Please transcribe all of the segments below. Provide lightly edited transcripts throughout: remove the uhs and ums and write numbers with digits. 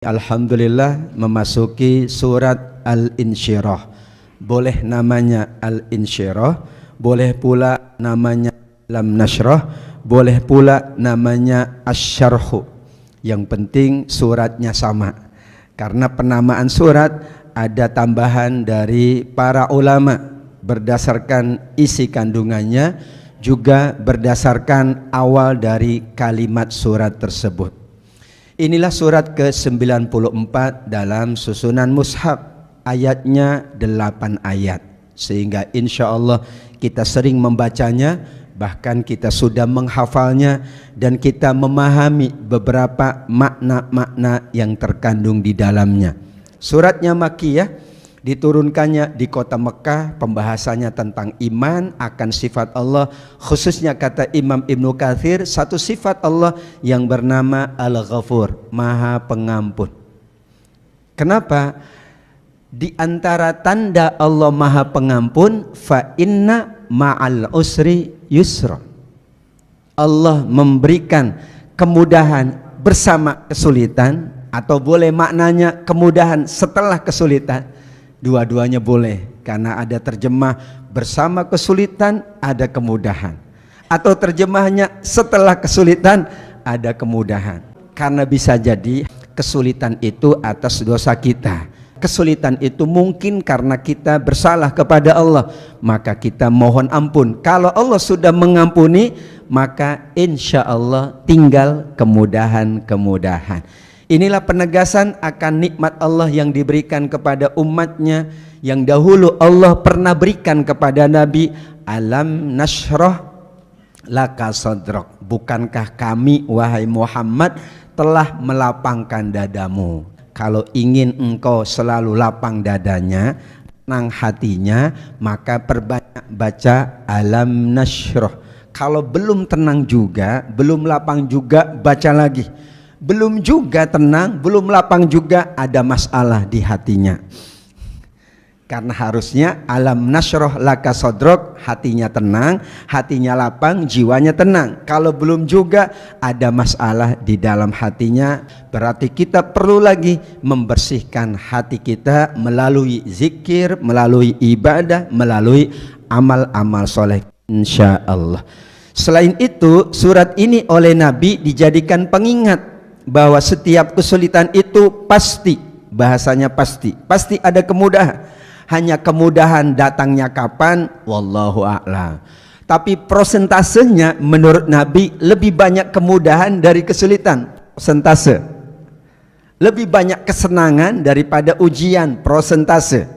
Alhamdulillah memasuki surat Al-Insyirah. Boleh namanya Al-Insyirah, boleh pula namanya Lam Nashrah, boleh pula namanya Asy-Syarhu. Yang penting suratnya sama. Karena penamaan surat ada tambahan dari para ulama berdasarkan isi kandungannya, juga berdasarkan awal dari kalimat surat tersebut. Inilah surat ke-94 dalam susunan mushaf, ayatnya 8 ayat, sehingga insya Allah kita sering membacanya, bahkan kita sudah menghafalnya dan kita memahami beberapa makna-makna yang terkandung di dalamnya. Suratnya Makkiyah, diturunkannya di kota Mekah, pembahasannya tentang iman akan sifat Allah, khususnya kata Imam Ibnu Katsir, satu sifat Allah yang bernama Al-Ghafur, Maha Pengampun. Kenapa? Di antara tanda Allah Maha Pengampun, fa inna ma'al usri yusra. Allah memberikan kemudahan bersama kesulitan, atau boleh maknanya kemudahan setelah kesulitan. Dua-duanya boleh, karena ada terjemah bersama kesulitan ada kemudahan, atau terjemahnya setelah kesulitan ada kemudahan. Karena bisa jadi kesulitan itu atas dosa kita, kesulitan itu mungkin karena kita bersalah kepada Allah, maka kita mohon ampun. Kalau Allah sudah mengampuni, maka insya Allah tinggal kemudahan-kemudahan. Inilah penegasan akan nikmat Allah yang diberikan kepada umatnya, yang dahulu Allah pernah berikan kepada Nabi. Alam nashrah laka sadrak, bukankah kami wahai Muhammad telah melapangkan dadamu. Kalau ingin engkau selalu lapang dadanya, tenang hatinya, maka perbanyak baca alam nashrah. Kalau belum tenang juga, belum lapang juga, baca lagi. Belum juga tenang, belum lapang juga, ada masalah di hatinya. Karena harusnya alam nasroh laka sodrok, hatinya tenang, hatinya lapang, jiwanya tenang. Kalau belum juga ada masalah di dalam hatinya, berarti kita perlu lagi membersihkan hati kita melalui zikir, melalui ibadah, melalui amal-amal soleh, insya Allah. Selain itu, surat ini oleh Nabi dijadikan pengingat bahwa setiap kesulitan itu pasti, bahasanya pasti ada kemudahan. Hanya kemudahan datangnya kapan, wallahu a'lam. Tapi prosentasenya menurut Nabi lebih banyak kemudahan dari kesulitan, persentase. Lebih banyak kesenangan daripada ujian, persentase.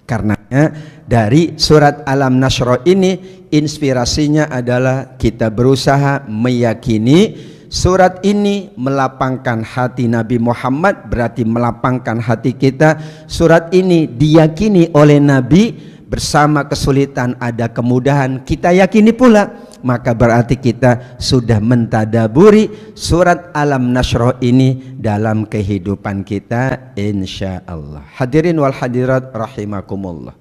Karenanya dari surat Alam Nashrah ini inspirasinya adalah kita berusaha meyakini surat ini melapangkan hati Nabi Muhammad, berarti melapangkan hati kita. Surat ini diyakini oleh Nabi, bersama kesulitan ada kemudahan, kita yakini pula. Maka berarti kita sudah mentadaburi surat Alam Nashrah ini dalam kehidupan kita, insya Allah. Hadirin wal hadirat rahimakumullah.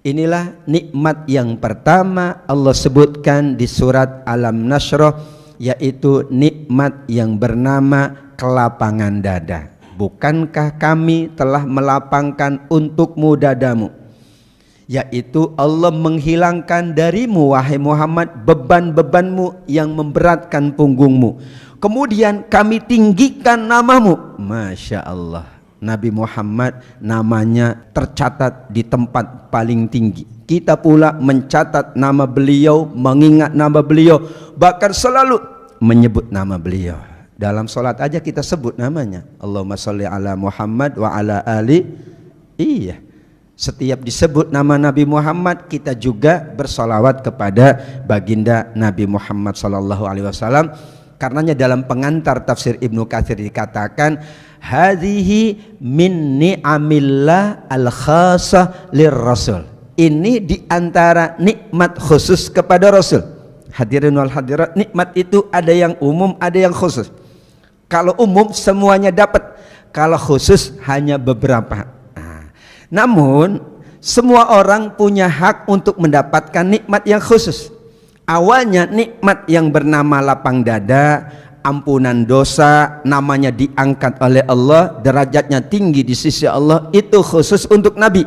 Inilah nikmat yang pertama Allah sebutkan di surat Alam Nashrah, yaitu nikmat yang bernama kelapangan dada. Bukankah kami telah melapangkan untukmu dadamu, yaitu Allah menghilangkan darimu wahai Muhammad beban-bebanmu yang memberatkan punggungmu, kemudian kami tinggikan namamu. Masya Allah, Nabi Muhammad namanya tercatat di tempat paling tinggi. Kita pula mencatat nama beliau, mengingat nama beliau, bahkan selalu menyebut nama beliau. Dalam sholat aja kita sebut namanya, Allahumma sholli ala Muhammad wa ala ali. Iya, setiap disebut nama Nabi Muhammad, kita juga bersolawat kepada baginda Nabi Muhammad sallallahu alaihi wasallam. Karenanya dalam pengantar tafsir Ibnu Katsir dikatakan, hadhihi min ni'amillah al-khasah lir-rasul. Ini diantara nikmat khusus kepada Rasul. Hadirin wal hadirat, nikmat itu ada yang umum, ada yang khusus. Kalau umum semuanya dapat, kalau khusus hanya beberapa. Namun semua orang punya hak untuk mendapatkan nikmat yang khusus. Awalnya nikmat yang bernama lapang dada, ampunan dosa, namanya diangkat oleh Allah, derajatnya tinggi di sisi Allah, itu khusus untuk Nabi.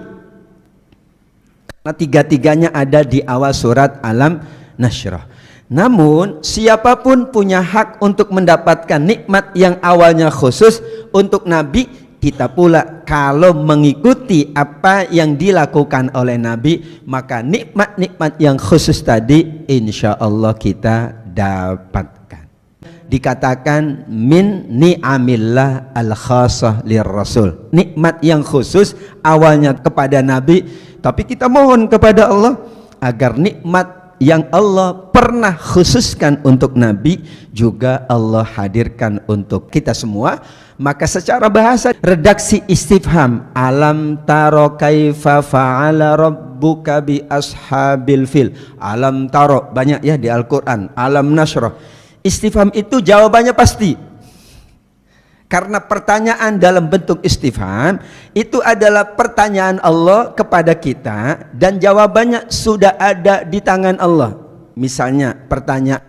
Karena tiga-tiganya ada di awal surat Alam Nashrah. Namun siapapun punya hak untuk mendapatkan nikmat yang awalnya khusus untuk Nabi. Kita pula kalau mengikuti apa yang dilakukan oleh Nabi, maka nikmat-nikmat yang khusus tadi insya Allah kita dapatkan. Dikatakan min ni'amillah al-khasah lirrasul, nikmat yang khusus awalnya kepada Nabi, tapi kita mohon kepada Allah agar nikmat yang Allah pernah khususkan untuk Nabi juga Allah hadirkan untuk kita semua. Maka secara bahasa redaksi istifham, alam taro kaifa fa'ala rabbuka bi ashabil fil. Alam taro banyak ya di Al-Quran. Alam nashrah, istifham itu jawabannya pasti. Karena pertanyaan dalam bentuk istifham itu adalah pertanyaan Allah kepada kita, dan jawabannya sudah ada di tangan Allah. Misalnya pertanyaan,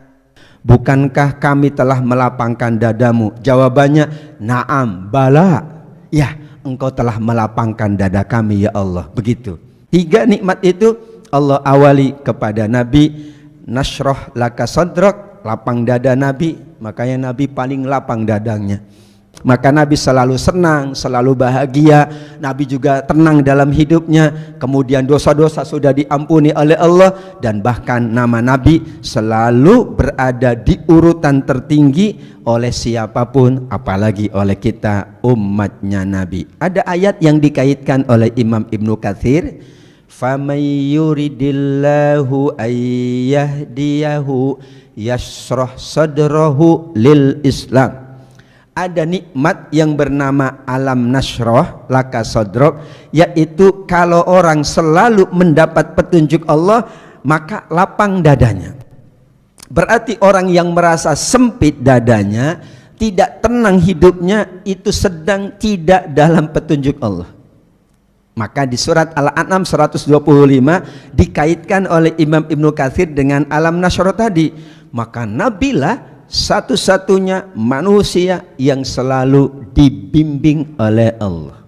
bukankah kami telah melapangkan dadamu? Jawabannya, na'am, bala. Ya, engkau telah melapangkan dada kami ya Allah. Begitu. Tiga nikmat itu Allah awali kepada Nabi. Nashrah laka sadrak, lapang dada Nabi. Makanya Nabi paling lapang dadanya. Maka Nabi selalu senang, selalu bahagia. Nabi juga tenang dalam hidupnya. Kemudian dosa-dosa sudah diampuni oleh Allah, dan bahkan nama Nabi selalu berada di urutan tertinggi oleh siapapun, apalagi oleh kita umatnya Nabi. Ada ayat yang dikaitkan oleh Imam Ibnu Katsir, "Famay yuridillahu ayyahdiyahu yashrah sadrahu lil Islam." Ada nikmat yang bernama alam nashrah laka sadrak, yaitu kalau orang selalu mendapat petunjuk Allah maka lapang dadanya. Berarti orang yang merasa sempit dadanya, tidak tenang hidupnya, itu sedang tidak dalam petunjuk Allah. Maka di surat Al-An'am 125 dikaitkan oleh Imam Ibnu Katsir dengan alam nashrah tadi. Maka nabilah satu-satunya manusia yang selalu dibimbing oleh Allah.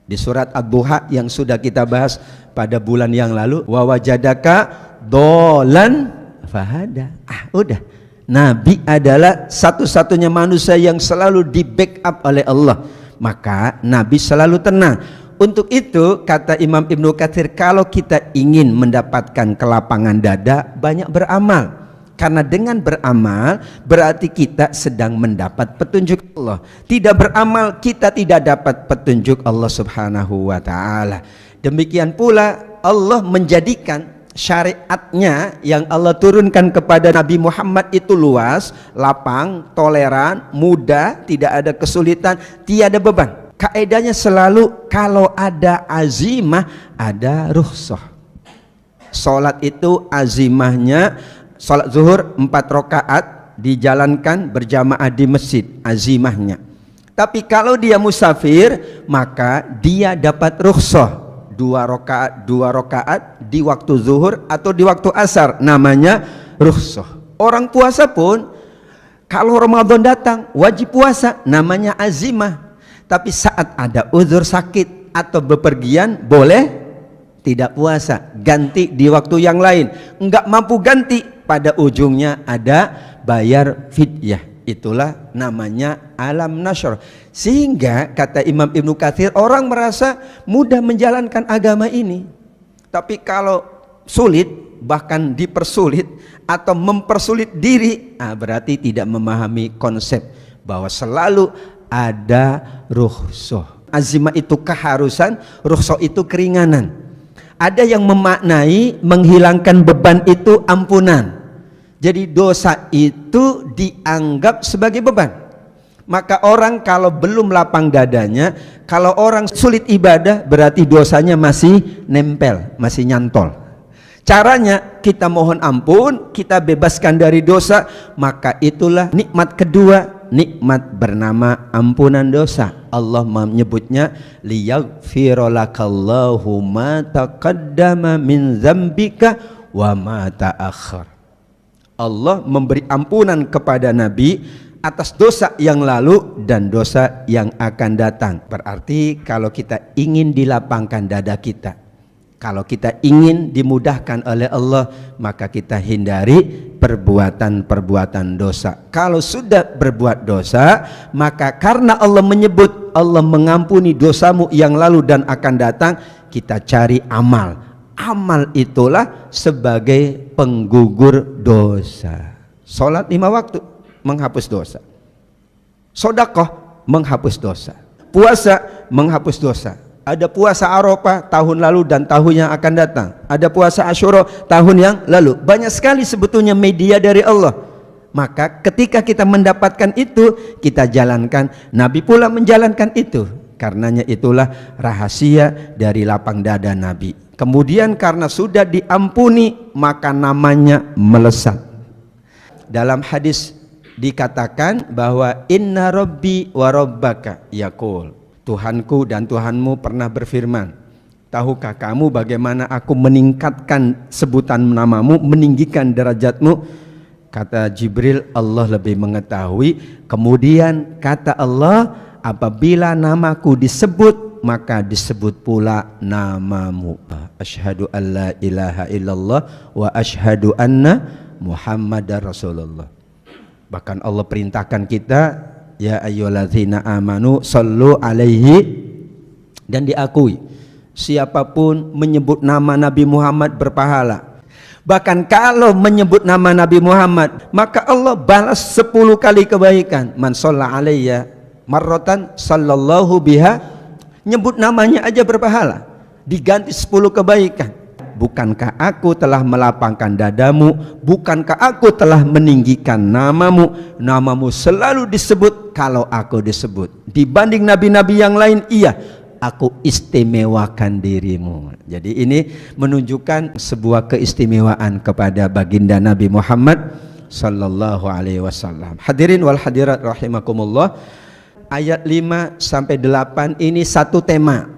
Di surat Ad-Duha yang sudah kita bahas pada bulan yang lalu, wa wajadaka dolan fahada. Udah, Nabi adalah satu-satunya manusia yang selalu di backup oleh Allah. Maka Nabi selalu tenang. Untuk itu kata Imam Ibnu Katsir, kalau kita ingin mendapatkan kelapangan dada, banyak beramal. Karena dengan beramal berarti kita sedang mendapat petunjuk Allah. Tidak beramal kita tidak dapat petunjuk Allah Subhanahu wa ta'ala. Demikian pula Allah menjadikan syariatnya yang Allah turunkan kepada Nabi Muhammad itu luas, lapang, toleran, mudah, tidak ada kesulitan, tiada beban. Kaedahnya selalu kalau ada azimah ada rukhsah. Salat itu azimahnya, salat zuhur 4 rakaat dijalankan berjamaah di masjid, azimahnya. Tapi kalau dia musafir, maka dia dapat rukhsah 2 rakaat di waktu zuhur atau di waktu asar, namanya rukhsah. Orang puasa pun kalau Ramadan datang wajib puasa, namanya azimah. Tapi saat ada uzur sakit atau bepergian boleh tidak puasa, ganti di waktu yang lain. Enggak mampu ganti, pada ujungnya ada bayar fidyah. Itulah namanya alam nashr. Sehingga kata Imam Ibnu Katsir, orang merasa mudah menjalankan agama ini, tapi kalau sulit, bahkan dipersulit atau mempersulit diri, berarti tidak memahami konsep bahwa selalu ada rukhsah. Azimah itu keharusan, rukhsah itu keringanan. Ada yang memaknai menghilangkan beban itu ampunan. Jadi dosa itu dianggap sebagai beban. Maka orang kalau belum lapang dadanya, kalau orang sulit ibadah, berarti dosanya masih nempel, masih nyantol. Caranya kita mohon ampun, kita bebaskan dari dosa. Maka itulah nikmat kedua, nikmat bernama ampunan dosa. Allah menyebutnya liyaghfiralakallahu ma taqaddama min dzambika wa ma ta'akhkhar. Allah memberi ampunan kepada Nabi atas dosa yang lalu dan dosa yang akan datang. Berarti kalau kita ingin dilapangkan dada kita, kalau kita ingin dimudahkan oleh Allah, maka kita hindari perbuatan-perbuatan dosa. Kalau sudah berbuat dosa, maka karena Allah menyebut Allah mengampuni dosamu yang lalu dan akan datang, kita cari amal. Amal itulah sebagai penggugur dosa. Salat 5 waktu menghapus dosa. Sedekah menghapus dosa. Puasa menghapus dosa. Ada puasa Arafah tahun lalu dan tahun yang akan datang. Ada puasa Asyura tahun yang lalu. Banyak sekali sebetulnya media dari Allah. Maka ketika kita mendapatkan itu, kita jalankan. Nabi pula menjalankan itu. Karenanya itulah rahasia dari lapang dada Nabi. Kemudian karena sudah diampuni, maka namanya melesat. Dalam hadis dikatakan bahwa inna rabbi wa rabbaka yaqul, Tuhanku dan Tuhanmu pernah berfirman, tahukah kamu bagaimana aku meningkatkan sebutan namamu, meninggikan derajatmu? Kata Jibril, Allah lebih mengetahui. Kemudian kata Allah, apabila namaku disebut, maka disebut pula namamu. Asyhadu an la ilaha illallah wa asyhadu anna Muhammadar Rasulullah. Bahkan Allah perintahkan kita, ya ayyuhalladzina amanu sallu alaihi, dan diakui siapapun menyebut nama Nabi Muhammad berpahala. Bahkan kalau menyebut nama Nabi Muhammad, maka Allah balas 10 kali kebaikan. Man shalla alayya marratan sallallahu biha, nyebut namanya aja berpahala, diganti 10 kebaikan. Bukankah aku telah melapangkan dadamu? Bukankah aku telah meninggikan namamu? Namamu selalu disebut kalau aku disebut. Dibanding nabi-nabi yang lain, iya, aku istimewakan dirimu. Jadi ini menunjukkan sebuah keistimewaan kepada baginda Nabi Muhammad sallallahu alaihi wasallam. Hadirin wal hadirat rahimakumullah. Ayat 5 sampai 8 ini satu tema.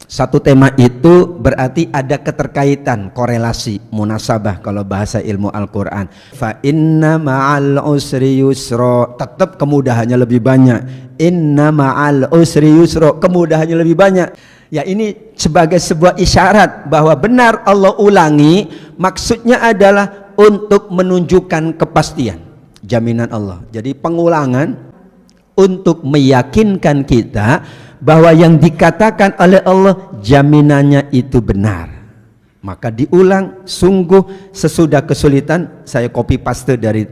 Satu tema itu berarti ada keterkaitan, korelasi, munasabah kalau bahasa ilmu Al-Quran. Fa inna ma'al usri yusra, tetap kemudahannya lebih banyak. Inna ma'al usri yusra, kemudahannya lebih banyak. Ya, ini sebagai sebuah isyarat bahwa benar Allah ulangi, maksudnya adalah untuk menunjukkan kepastian, jaminan Allah. Jadi pengulangan untuk meyakinkan kita bahwa yang dikatakan oleh Allah jaminannya itu benar. Maka diulang, sungguh sesudah kesulitan. Saya copy paste dari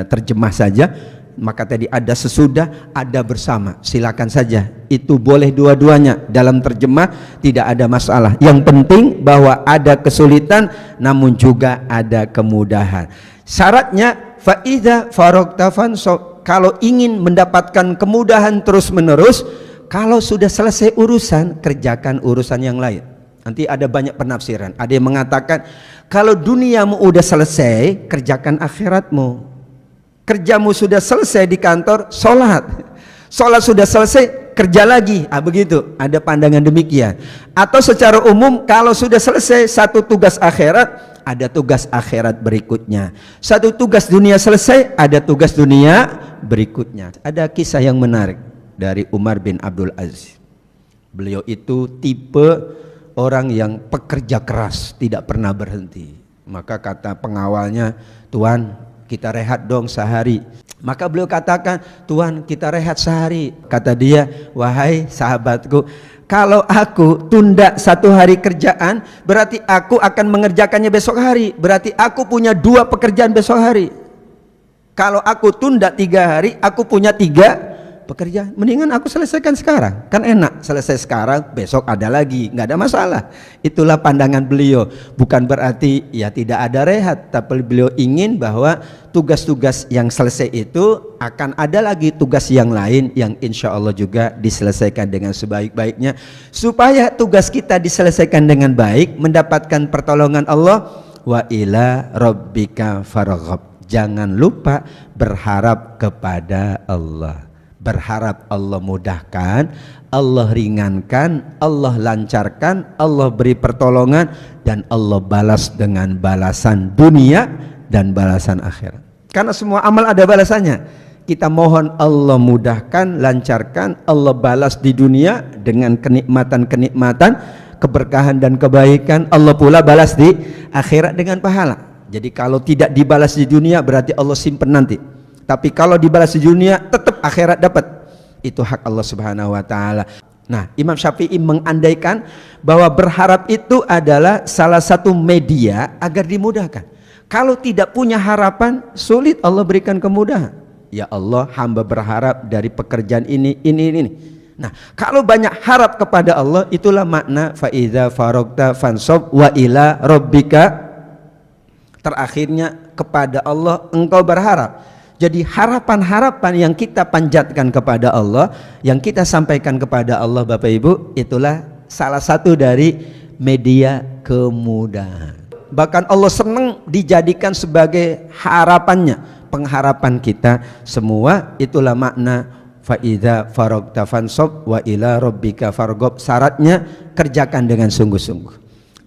terjemah saja. Maka tadi ada sesudah, ada bersama. Silakan saja, itu boleh dua-duanya. Dalam terjemah tidak ada masalah. Yang penting bahwa ada kesulitan namun juga ada kemudahan. Syaratnya fa idza faragta fansab, kalau ingin mendapatkan kemudahan terus-menerus, kalau sudah selesai urusan, kerjakan urusan yang lain. Nanti ada banyak penafsiran. Ada yang mengatakan, kalau duniamu udah selesai, kerjakan akhiratmu. Kerjamu sudah selesai di kantor, sholat. Sholat sudah selesai, kerja lagi. Begitu, ada pandangan demikian. Atau secara umum, kalau sudah selesai satu tugas akhirat, ada tugas akhirat berikutnya. Satu tugas dunia selesai, ada tugas dunia berikutnya. Ada kisah yang menarik dari Umar bin Abdul Aziz. Beliau itu tipe orang yang pekerja keras, tidak pernah berhenti. Maka kata pengawalnya, Tuan, kita rehat dong sehari. Maka beliau katakan, Tuan, kita rehat sehari. Kata dia, wahai sahabatku, kalau aku tunda 1 hari kerjaan, berarti aku akan mengerjakannya besok hari. Berarti aku punya 2 pekerjaan besok hari. Kalau aku tunda 3 hari, aku punya 3 pekerjaan. Mendingan aku selesaikan sekarang, kan enak. Selesai sekarang, besok ada lagi, nggak ada masalah. Itulah pandangan beliau. Bukan berarti ya tidak ada rehat, tapi beliau ingin bahwa tugas-tugas yang selesai itu akan ada lagi tugas yang lain yang insya Allah juga diselesaikan dengan sebaik-baiknya, supaya tugas kita diselesaikan dengan baik, mendapatkan pertolongan Allah. Wa ila rabbika farghab, jangan lupa berharap kepada Allah. Berharap Allah mudahkan, Allah ringankan, Allah lancarkan, Allah beri pertolongan, dan Allah balas dengan balasan dunia dan balasan akhirat. Karena semua amal ada balasannya. Kita mohon Allah mudahkan, lancarkan, Allah balas di dunia dengan kenikmatan-kenikmatan, keberkahan dan kebaikan. Allah pula balas di akhirat dengan pahala. Jadi kalau tidak dibalas di dunia berarti Allah simpen nanti. Tapi kalau dibalas di dunia tetap akhirat dapat. Itu hak Allah Subhanahu wa taala. Nah, Imam Syafi'i mengandaikan bahwa berharap itu adalah salah satu media agar dimudahkan. Kalau tidak punya harapan, sulit Allah berikan kemudahan. Ya Allah, hamba berharap dari pekerjaan ini. Nah, kalau banyak harap kepada Allah, itulah makna faiza farogta fansob wa ila rabbika. Terakhirnya kepada Allah engkau berharap. Jadi harapan-harapan yang kita panjatkan kepada Allah, yang kita sampaikan kepada Allah Bapak Ibu, itulah salah satu dari media kemudahan. Bahkan Allah senang dijadikan sebagai harapannya, pengharapan kita semua. Itulah makna faidza faragta fansob wa ila rabbika fargob. Syaratnya kerjakan dengan sungguh-sungguh.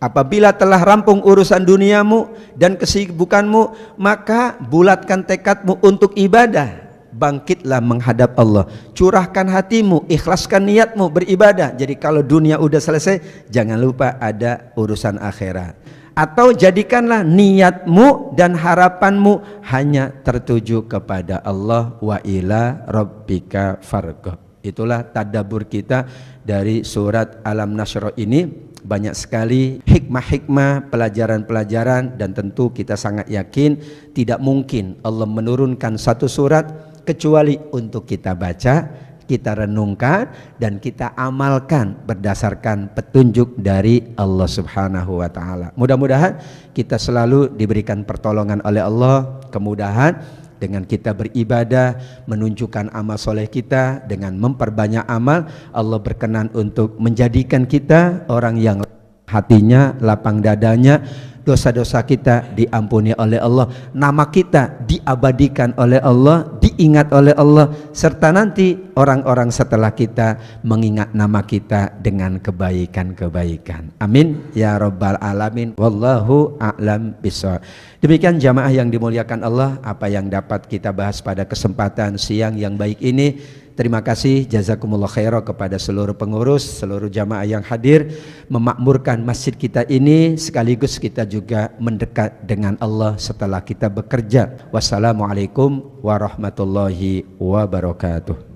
Apabila telah rampung urusan duniamu dan kesibukanmu, maka bulatkan tekadmu untuk ibadah. Bangkitlah menghadap Allah, curahkan hatimu, ikhlaskan niatmu beribadah. Jadi kalau dunia udah selesai, jangan lupa ada urusan akhirat. Atau jadikanlah niatmu dan harapanmu hanya tertuju kepada Allah, wa ila rabbika farghab. Itulah tadabbur kita dari surat Alam Nashrah ini. Banyak sekali hikmah-hikmah, pelajaran-pelajaran, dan tentu kita sangat yakin tidak mungkin Allah menurunkan satu surat kecuali untuk kita baca, kita renungkan, dan kita amalkan berdasarkan petunjuk dari Allah Subhanahu wa ta'ala. Mudah-mudahan kita selalu diberikan pertolongan oleh Allah, kemudahan dengan kita beribadah, menunjukkan amal soleh kita dengan memperbanyak amal. Allah berkenan untuk menjadikan kita orang yang hatinya, lapang dadanya, dosa-dosa kita diampuni oleh Allah, nama kita diabadikan oleh Allah, diingat oleh Allah, serta nanti orang-orang setelah kita mengingat nama kita dengan kebaikan-kebaikan. Amin ya rabbal alamin. Wallahu a'lam bishawab. Demikian jamaah yang dimuliakan Allah, apa yang dapat kita bahas pada kesempatan siang yang baik ini. Terima kasih, jazakumullah khairan kepada seluruh pengurus, seluruh jamaah yang hadir, memakmurkan masjid kita ini, sekaligus kita juga mendekat dengan Allah setelah kita bekerja. Wassalamualaikum warahmatullahi wabarakatuh.